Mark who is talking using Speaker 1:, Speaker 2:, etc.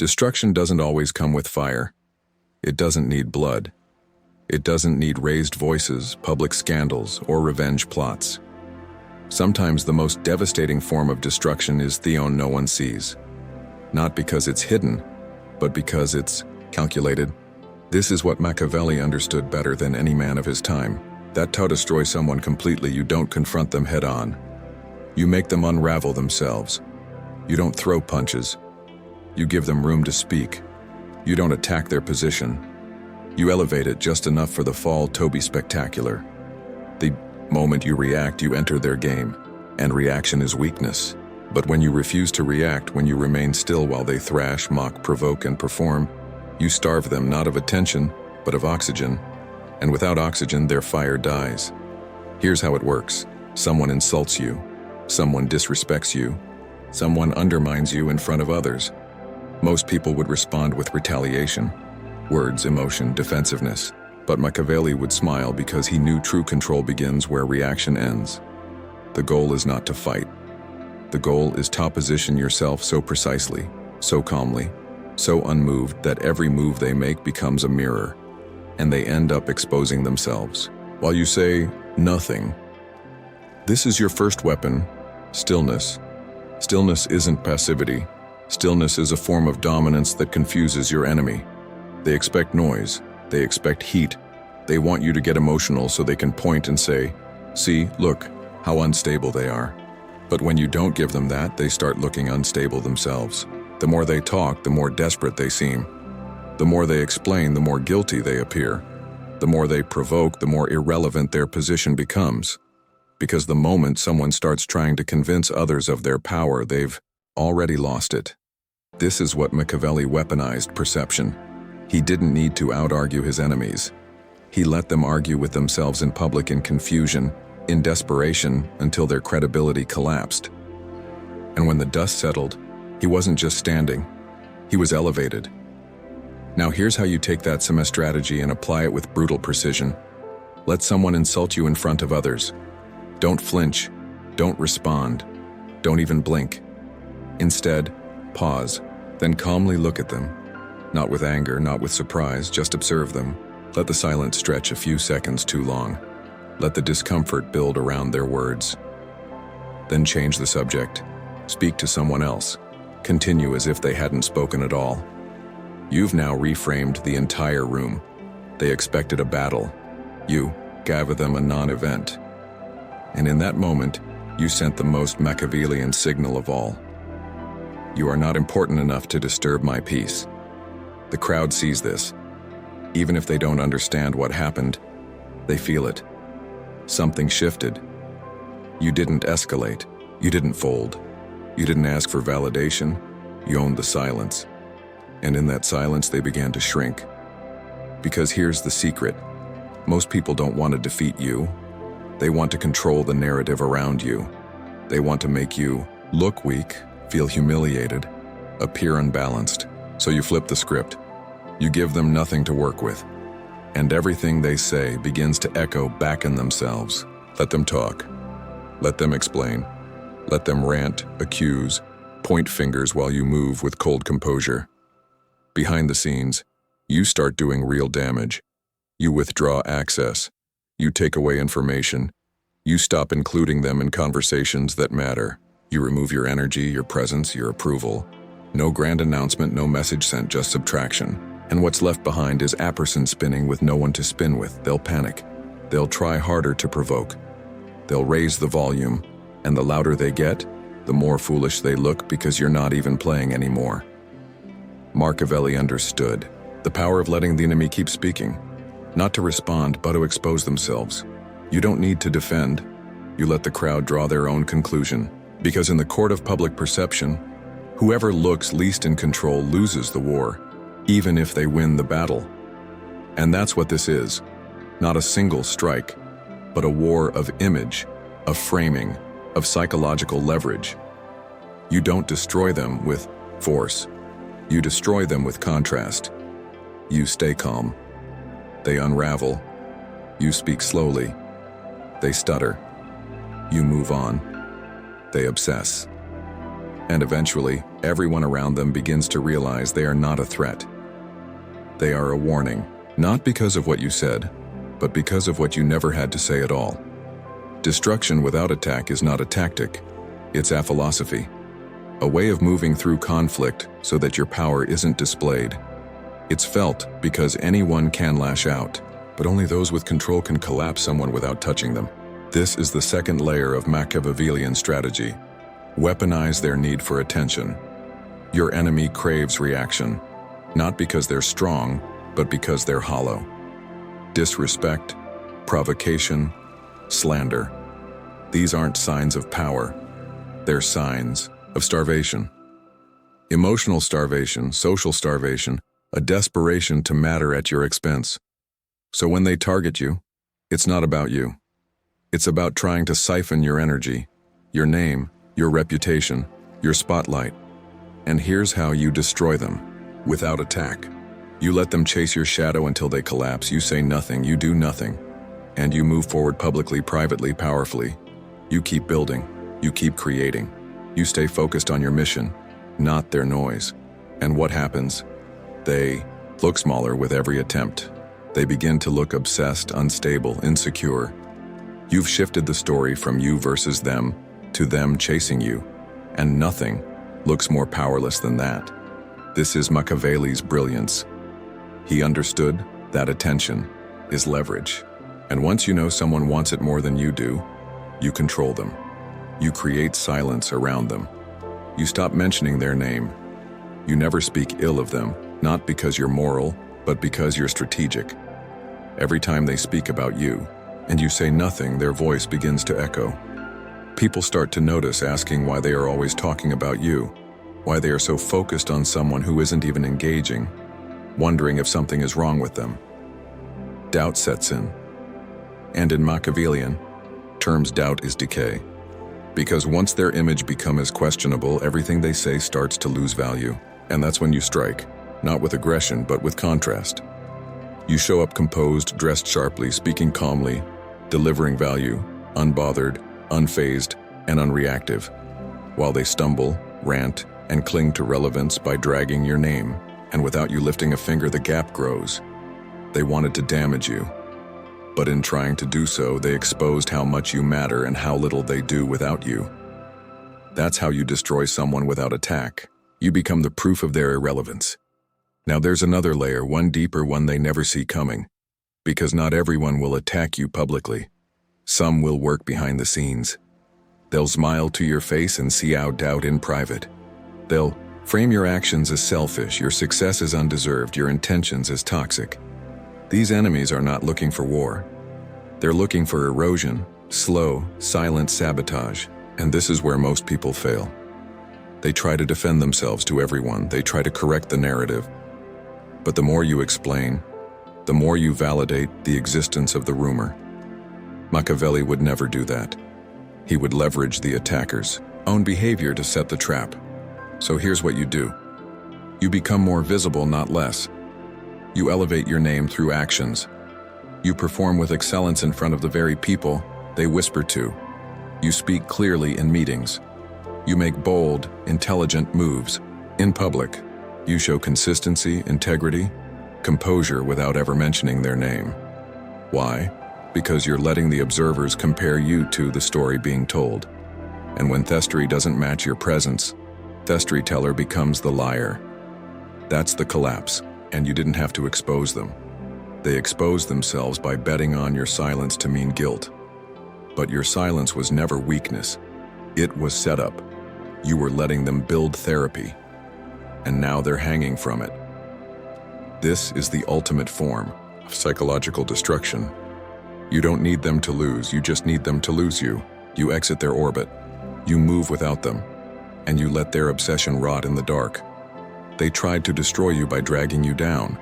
Speaker 1: Destruction doesn't always come with fire. It doesn't need blood. It doesn't need raised voices, public scandals, or revenge plots. Sometimes the most devastating form of destruction is theon no one sees. Not because it's hidden, but because it's calculated. This is what Machiavelli understood better than any man of his time. That to destroy someone completely, you don't confront them head on. You make them unravel themselves. You don't throw punches. You give them room to speak. You don't attack their position. You elevate it just enough for the fall to be spectacular. The moment you react, you enter their game, and reaction is weakness. But when you refuse to react, when you remain still while they thrash, mock, provoke, and perform, you starve them not of attention, but of oxygen. And without oxygen, their fire dies. Here's how it works. Someone insults you. Someone disrespects you. Someone undermines you in front of others. Most people would respond with retaliation. Words, emotion, defensiveness. But Machiavelli would smile because he knew true control begins where reaction ends. The goal is not to fight. The goal is to position yourself so precisely, so calmly, so unmoved that every move they make becomes a mirror, and they end up exposing themselves. While you say, nothing. This is your first weapon, stillness. Stillness isn't passivity. Stillness is a form of dominance that confuses your enemy. They expect noise. They expect heat. They want you to get emotional so they can point and say, see, look, how unstable they are. But when you don't give them that, they start looking unstable themselves. The more they talk, the more desperate they seem. The more they explain, the more guilty they appear. The more they provoke, the more irrelevant their position becomes. Because the moment someone starts trying to convince others of their power, they've already lost it. This is what Machiavelli weaponized perception. He didn't need to out-argue his enemies. He let them argue with themselves in public in confusion, in desperation, until their credibility collapsed. And when the dust settled, he wasn't just standing, he was elevated. Now here's how you take that same strategy and apply it with brutal precision. Let someone insult you in front of others. Don't flinch, don't respond, don't even blink. Instead, pause, then calmly look at them. Not with anger, not with surprise, just observe them. Let the silence stretch a few seconds too long. Let the discomfort build around their words. Then change the subject. Speak to someone else. Continue as if they hadn't spoken at all. You've now reframed the entire room. They expected a battle. You gave them a non-event. And in that moment, you sent the most Machiavellian signal of all. You are not important enough to disturb my peace. The crowd sees this. Even if they don't understand what happened, they feel it. Something shifted. You didn't escalate. You didn't fold. You didn't ask for validation. You owned the silence. And in that silence, they began to shrink. Because here's the secret. Most people don't want to defeat you. They want to control the narrative around you. They want to make you look weak, feel humiliated, appear unbalanced. So you flip the script. You give them nothing to work with. And everything they say begins to echo back in themselves. Let them talk. Let them explain. Let them rant, accuse, point fingers while you move with cold composure. Behind the scenes, you start doing real damage. You withdraw access. You take away information. You stop including them in conversations that matter. You remove your energy, your presence, your approval. No grand announcement, no message sent, just subtraction. And what's left behind is a person spinning with no one to spin with. They'll panic. They'll try harder to provoke. They'll raise the volume, and the louder they get, the more foolish they look because you're not even playing anymore. Machiavelli understood the power of letting the enemy keep speaking, not to respond, but to expose themselves. You don't need to defend. You let the crowd draw their own conclusion, because in the court of public perception, whoever looks least in control loses the war, even if they win the battle. And that's what this is. Not a single strike, but a war of image, of framing, of psychological leverage. You don't destroy them with force. You destroy them with contrast. You stay calm. They unravel. You speak slowly. They stutter. You move on. They obsess. And eventually, everyone around them begins to realize they are not a threat. They are a warning, not because of what you said, but because of what you never had to say at all. Destruction without attack is not a tactic, it's a philosophy. A way of moving through conflict so that your power isn't displayed. It's felt because anyone can lash out, but only those with control can collapse someone without touching them. This is the second layer of Machiavellian strategy. Weaponize their need for attention. Your enemy craves reaction, not because they're strong, but because they're hollow. Disrespect, provocation, slander. These aren't signs of power. They're signs of starvation. Emotional starvation, social starvation, a desperation to matter at your expense. So when they target you, it's not about you. It's about trying to siphon your energy, your name, your reputation, your spotlight. And here's how you destroy them. Without attack. You let them chase your shadow until they collapse. You say nothing, you do nothing. And you move forward publicly, privately, powerfully. You keep building. You keep creating. You stay focused on your mission, not their noise. And what happens? They look smaller with every attempt. They begin to look obsessed, unstable, insecure. You've shifted the story from you versus them to them chasing you, and nothing looks more powerless than that. This is Machiavelli's brilliance. He understood that attention is leverage. And once you know someone wants it more than you do, you control them. You create silence around them. You stop mentioning their name. You never speak ill of them, not because you're moral, but because you're strategic. Every time they speak about you, and you say nothing, their voice begins to echo. People start to notice, asking why they are always talking about you, why they are so focused on someone who isn't even engaging, wondering if something is wrong with them. Doubt sets in. And in Machiavellian terms, doubt is decay. Because once their image becomes questionable, everything they say starts to lose value. And that's when you strike, not with aggression, but with contrast. You show up composed, dressed sharply, speaking calmly, delivering value, unbothered, unfazed, and unreactive, while they stumble, rant, and cling to relevance by dragging your name. And without you lifting a finger, the gap grows. They wanted to damage you. But in trying to do so, they exposed how much you matter and how little they do without you. That's how you destroy someone without attack. You become the proof of their irrelevance. Now there's another layer, one deeper, one they never see coming. Because not everyone will attack you publicly. Some will work behind the scenes. They'll smile to your face and see out doubt in private. They'll frame your actions as selfish, your success as undeserved, your intentions as toxic. These enemies are not looking for war. They're looking for erosion, slow, silent sabotage, and this is where most people fail. They try to defend themselves to everyone, they try to correct the narrative. But the more you explain, the more you validate the existence of the rumor. Machiavelli would never do that. He would leverage the attacker's own behavior to set the trap. So here's what you do. You become more visible, not less. You elevate your name through actions. You perform with excellence in front of the very people they whisper to. You speak clearly in meetings. You make bold, intelligent moves. In public, you show consistency, integrity, composure without ever mentioning their name. Why? Because you're letting the observers compare you to the story being told. And when thestory doesn't match your presence, the storyteller becomes the liar. That's the collapse. And you didn't have to expose them. They exposed themselves by betting on your silence to mean guilt. But your silence was never weakness. It was setup. You were letting them build therapy. And now they're hanging from it. This is the ultimate form of psychological destruction. You don't need them to lose, you just need them to lose you. You exit their orbit. You move without them. And you let their obsession rot in the dark. They tried to destroy you by dragging you down.